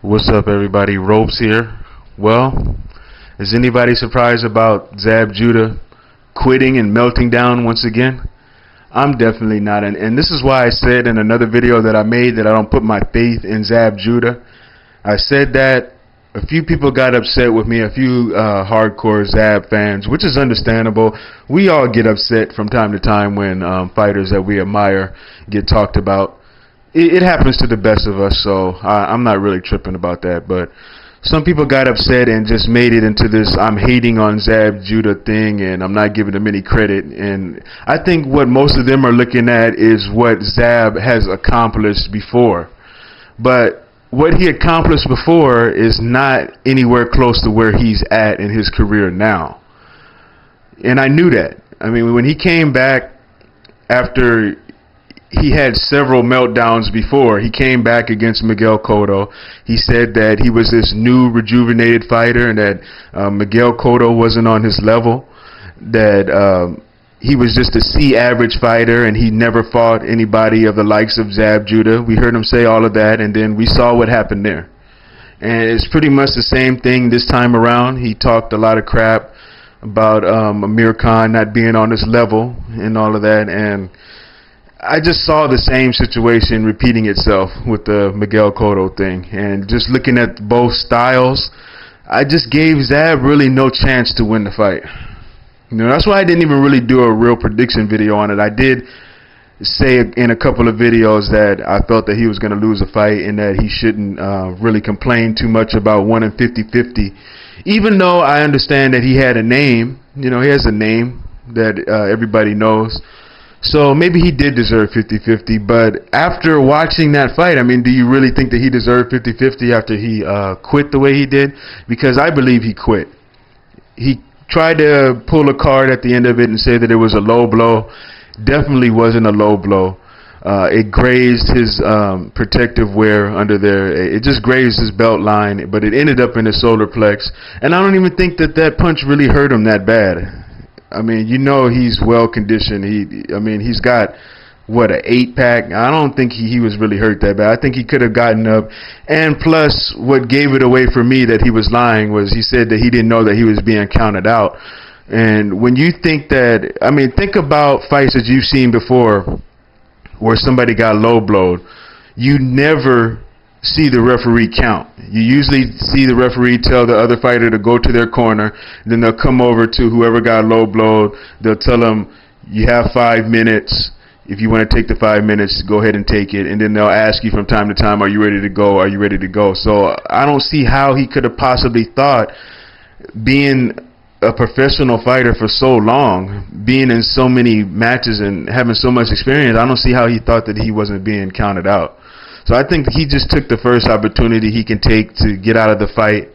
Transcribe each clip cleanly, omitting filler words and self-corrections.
What's up, everybody? Ropes here. Well, is anybody surprised about Zab Judah quitting and melting down once again? I'm definitely not. And this is why I said in another video that I made that I don't put my faith in Zab Judah. I said that a few people got upset with me, a few hardcore Zab fans, which is understandable. We all get upset from time to time when fighters that we admire get talked about. It happens to the best of us, so I'm not really tripping about that. But some people got upset and just made it into this I'm hating on Zab Judah thing, and I'm not giving him any credit. And I think what most of them are looking at is what Zab has accomplished before. But what he accomplished before is not anywhere close to where he's at in his career now. And I knew that. I mean, when he came back after he had several meltdowns before. He came back against Miguel Cotto. He said that he was this new rejuvenated fighter and that Miguel Cotto wasn't on his level, that he was just a C-average fighter and he never fought anybody of the likes of Zab Judah. We heard him say all of that, and then we saw what happened there. And it's pretty much the same thing this time around. He talked a lot of crap about Amir Khan not being on his level and all of that, and I just saw the same situation repeating itself with the Miguel Cotto thing. And just looking at both styles, I just gave Zab really no chance to win the fight. You know, that's why I didn't even really do a real prediction video on it. I did say in a couple of videos that I felt that he was going to lose a fight and that he shouldn't really complain too much about winning 50-50. Even though I understand that he had a name, you know, he has a name that everybody knows. So maybe he did deserve 50-50, but after watching that fight, I mean, do you really think that he deserved 50-50 after he quit the way he did? Because I believe he quit. He tried to pull a card at the end of it and say that it was a low blow. Definitely wasn't a low blow. It grazed his protective wear under there. It just grazed his belt line, but it ended up in his solar plex. And I don't even think that that punch really hurt him that bad. I mean, you know, he's well conditioned. He's got what, an 8-pack. I don't think he was really hurt that bad. I think he could have gotten up. And plus, what gave it away for me that he was lying was he said that he didn't know that he was being counted out. And when you think that, I mean, think about fights that you've seen before where somebody got low blowed. You never see the referee count. You usually see the referee tell the other fighter to go to their corner, then they'll come over to whoever got low blowed. They'll tell them, you have 5 minutes. If you want to take the 5 minutes, go ahead and take it. And then they'll ask you from time to time, are you ready to go? Are you ready to go? So I don't see how he could have possibly thought, being a professional fighter for so long, being in so many matches and having so much experience, I don't see how he thought that he wasn't being counted out. So I think he just took the first opportunity he can take to get out of the fight,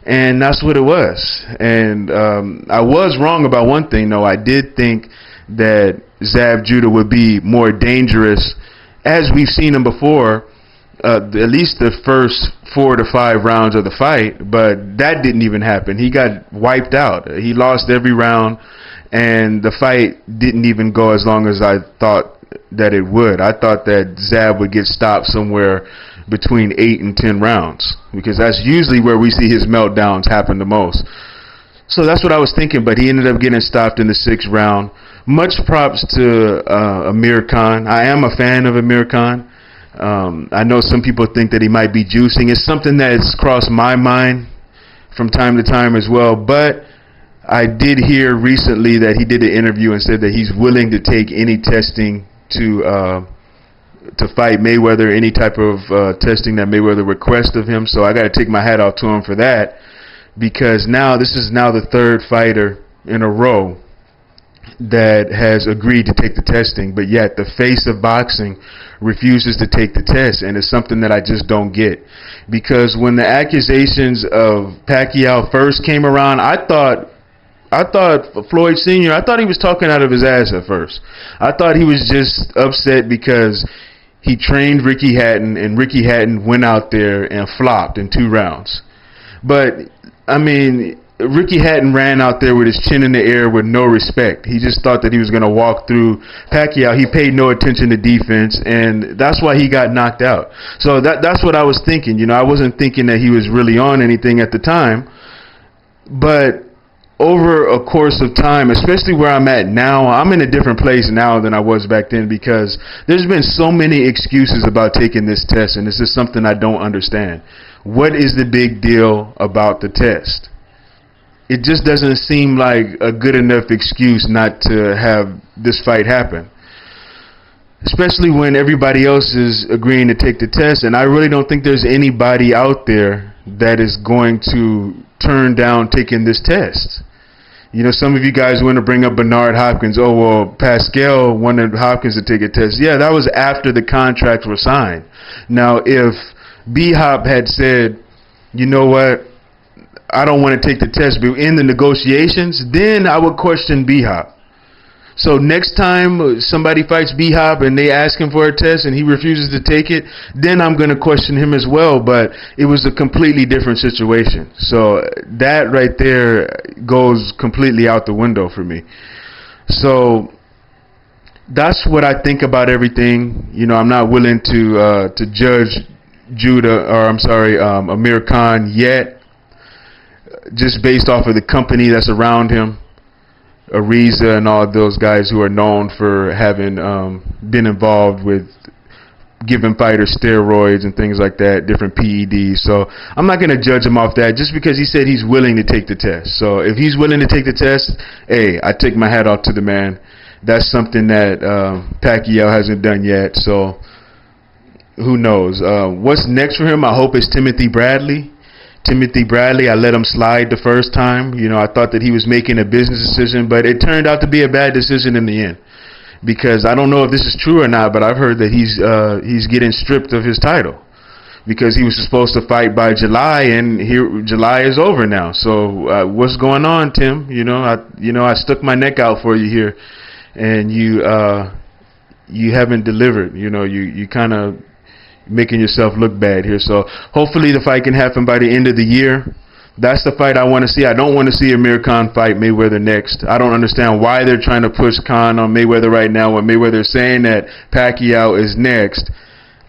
and that's what it was. And I was wrong about one thing, though. I did think that Zab Judah would be more dangerous, as we've seen him before, at least the first 4 to 5 rounds of the fight, but that didn't even happen. He got wiped out. He lost every round, and the fight didn't even go as long as I thought that it would. I thought that Zab would get stopped somewhere between 8 and 10 rounds, because that's usually where we see his meltdowns happen the most. So that's what I was thinking, but he ended up getting stopped in the 6th round. Much props to Amir Khan. I am a fan of Amir Khan. I know some people think that he might be juicing. It's something that has crossed my mind from time to time as well, but I did hear recently that he did an interview and said that he's willing to take any testing to fight Mayweather, any type of testing that Mayweather requests of him. So I got to take my hat off to him for that, because now this is now the 3rd fighter in a row that has agreed to take the testing, but yet the face of boxing refuses to take the test. And it's something that I just don't get, because when the accusations of Pacquiao first came around, I thought Floyd Sr., I thought he was talking out of his ass at first. I thought he was just upset because he trained Ricky Hatton, and Ricky Hatton went out there and flopped in 2 rounds. But, I mean, Ricky Hatton ran out there with his chin in the air with no respect. He just thought that he was going to walk through Pacquiao. He paid no attention to defense, and that's why he got knocked out. So that's what I was thinking. I wasn't thinking that he was really on anything at the time. But over a course of time, especially where I'm at now, I'm in a different place now than I was back then, because there's been so many excuses about taking this test, and this is something I don't understand. What is the big deal about the test? It just doesn't seem like a good enough excuse not to have this fight happen, especially when everybody else is agreeing to take the test. And I really don't think there's anybody out there that is going to turn down taking this test. Some of you guys want to bring up Bernard Hopkins. Oh, well, Pascal wanted Hopkins to take a test. Yeah, that was after the contracts were signed. Now, if B-Hop had said, you know what, I don't want to take the test, but in the negotiations, then I would question B-Hop. So next time somebody fights B-Hop and they ask him for a test and he refuses to take it, then I'm going to question him as well. But it was a completely different situation. So that right there goes completely out the window for me. So that's what I think about everything. I'm not willing to judge Amir Khan yet, just based off of the company that's around him. Ariza and all those guys who are known for having been involved with giving fighters steroids and things like that, different PEDs. So I'm not going to judge him off that just because he said he's willing to take the test. So if he's willing to take the test, hey, I take my hat off to the man. That's something that Pacquiao hasn't done yet. So who knows? What's next for him? I hope it's Timothy Bradley. I let him slide the first time. I thought that he was making a business decision, but it turned out to be a bad decision in the end. Because I don't know if this is true or not, but I've heard that he's getting stripped of his title because he was supposed to fight by July, and here July is over now. So what's going on, Tim? I stuck my neck out for you here, and you haven't delivered. You kind of making yourself look bad here. So hopefully the fight can happen by the end of the year. That's the fight I want to see. I don't want to see Amir Khan fight Mayweather next. I don't understand why they're trying to push Khan on Mayweather right now when Mayweather is saying that Pacquiao is next.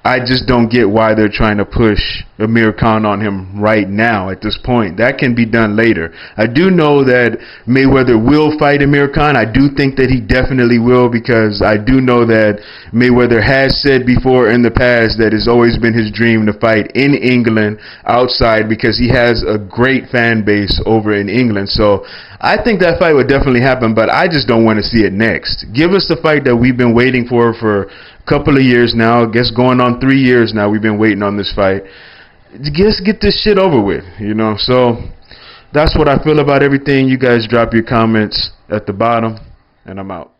I just don't get why they're trying to push Amir Khan on him right now at this point. That can be done later. I do know that Mayweather will fight Amir Khan. I do think that he definitely will, because I do know that Mayweather has said before in the past that it's always been his dream to fight in England outside, because he has a great fan base over in England. So I think that fight would definitely happen, but I just don't want to see it next. Give us the fight that we've been waiting for a couple of years now. I guess going on 3 years now we've been waiting on this fight. Just get this shit over with, So that's what I feel about everything. You guys drop your comments at the bottom, and I'm out.